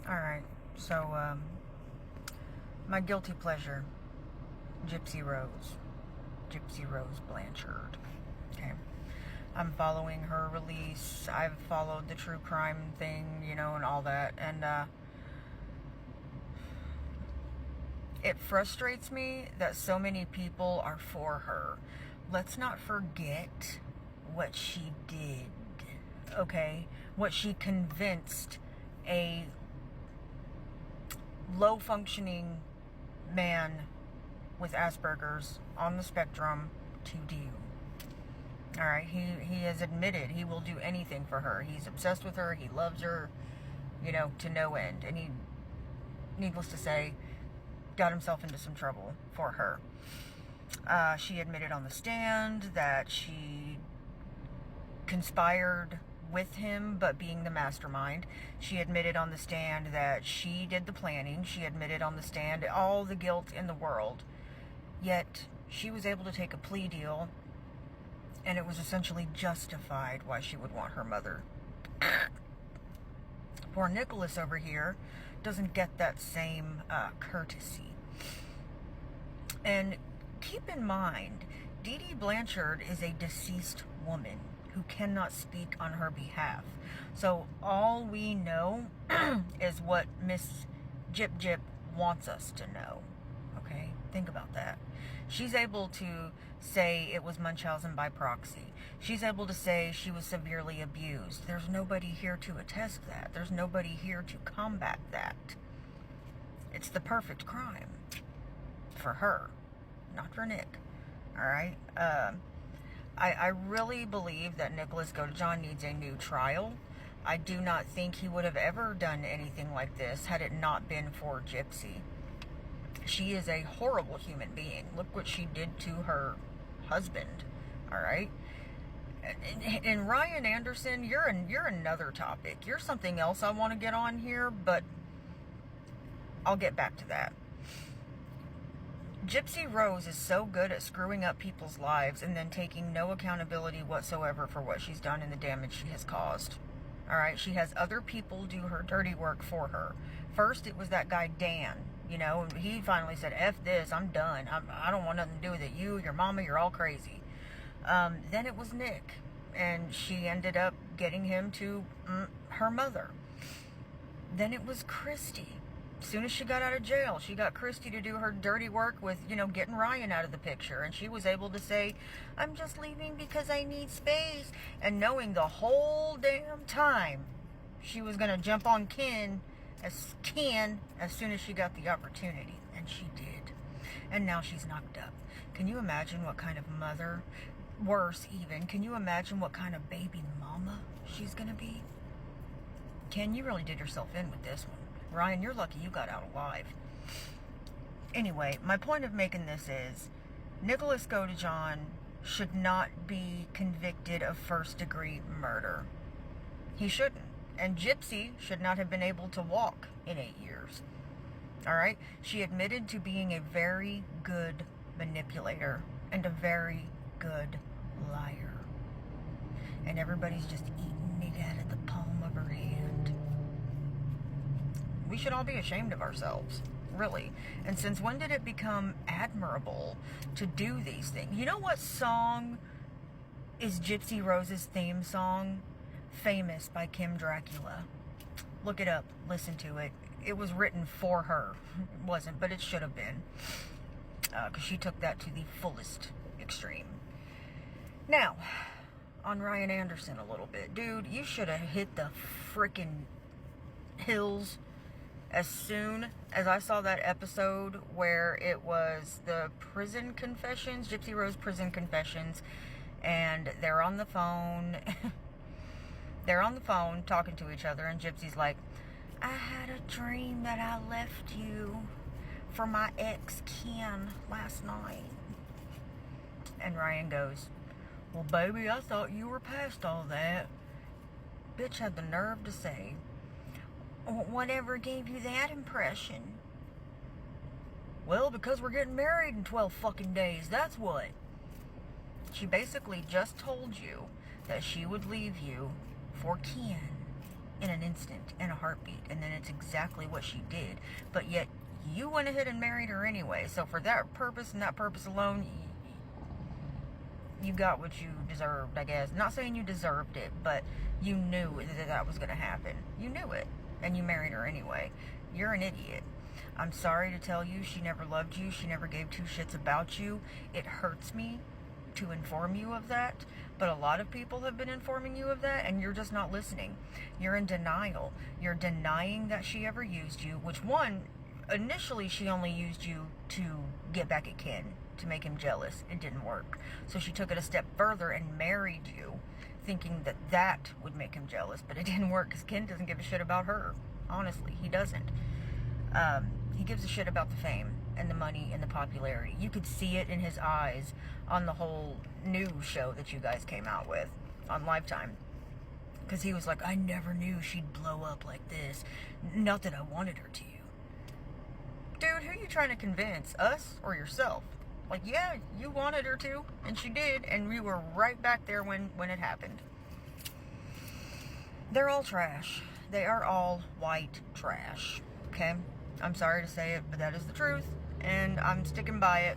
Alright, so, my guilty pleasure, Gypsy Rose. Gypsy Rose Blanchard. Okay. I'm following her release. I've followed the true crime thing, you know, and all that. And, it frustrates me that so many people are for her. Let's not forget what she did, okay? What she convinced a low-functioning man with Asperger's on the spectrum to do. Alright, he has admitted he will do anything for her. He's obsessed with her. He loves her, you know, to no end. And he, needless to say, got himself into some trouble for her. She admitted on the stand that she conspired with him, but being the mastermind. She admitted on the stand that she did the planning. She admitted on the stand all the guilt in the world. Yet, she was able to take a plea deal, and it was essentially justified why she would want her mother. Poor Nicholas over here doesn't get that same courtesy. And keep in mind, Dee Dee Blanchard is a deceased woman who cannot speak on her behalf. So all we know is what Miss Gypgyp wants us to know. Okay? Think about that. She's able to say it was Munchausen by proxy. She's able to say she was severely abused. There's nobody here to attest that. There's nobody here to combat that. It's the perfect crime for her, not for Nick. Alright? I really believe that Nicholas Godejohn needs a new trial. I do not think he would have ever done anything like this had it not been for Gypsy. She is a horrible human being. Look what she did to her husband. Alright? And Ryan Anderson, you're another topic. You're something else I want to get on here, but I'll get back to that. Gypsy Rose is so good at screwing up people's lives and then taking no accountability whatsoever for what she's done and the damage she has caused. Alright, she has other people do her dirty work for her. First, it was that guy Dan. You know, he finally said, F this, I'm done. I don't want nothing to do with it. You, your mama, you're all crazy. Then it was Nick. And she ended up getting him to her mother. Then it was Christy. As soon as she got out of jail, she got Christy to do her dirty work with, you know, getting Ryan out of the picture. And she was able to say, I'm just leaving because I need space. And knowing the whole damn time she was going to jump on Ken as soon as she got the opportunity. And she did. And now she's knocked up. Can you imagine what kind of mother, worse even, can you imagine what kind of baby mama she's going to be? Ken, you really did yourself in with this one. Ryan, you're lucky you got out alive. Anyway, my point of making this is Nicholas Godejohn should not be convicted of first-degree murder. He shouldn't. And Gypsy should not have been able to walk in 8 years. Alright? She admitted to being a very good manipulator and a very good liar. And everybody's just eating it out of the palm of her hand. We should all be ashamed of ourselves, really. And since when did it become admirable to do these things? You know what song is Gypsy Rose's theme song? Famous by Kim Dracula. Look it up. Listen to it. It was written for her. It wasn't, but it should have been. Because she took that to the fullest extreme. Now, on Ryan Anderson a little bit. Dude, you should have hit the frickin' hills as soon as I saw that episode where it was the prison confessions, Gypsy Rose prison confessions, and they're on the phone. They're on the phone talking to each other, and Gypsy's like, I had a dream that I left you for my ex Ken last night. And Ryan goes, well, baby, I thought you were past all that. Bitch had the nerve to say, whatever gave you that impression? Well, because we're getting married in 12 fucking days, that's what. She basically just told you that she would leave you for Ken. in an instant, in a heartbeat, and then it's exactly what she did. But yet, you went ahead and married her anyway. So for that purpose and that purpose alone, you got what you deserved, I guess. Not saying you deserved it, but you knew that was going to happen. You knew it, and you married her anyway. You're an idiot. I'm sorry to tell you, she never loved you. She never gave two shits about you. It hurts me to inform you of that, but a lot of people have been informing you of that, and you're just not listening. You're in denial. You're denying that she ever used you, which, one, initially she only used you to get back at Ken, to make him jealous. It didn't work. So she took it a step further and married you, thinking that that would make him jealous, but it didn't work because Ken doesn't give a shit about her. Honestly, he doesn't. He gives a shit about the fame and the money and the popularity. You could see it in his eyes on the whole new show that you guys came out with on Lifetime. Because he was like, I never knew she'd blow up like this. Not that I wanted her to. Dude, who are you trying to convince? Us or yourself? Like, yeah, you wanted her to, and she did, and we were right back there when it happened. They're all trash. They are all white trash. Okay? I'm sorry to say it, but that is the truth, and I'm sticking by it.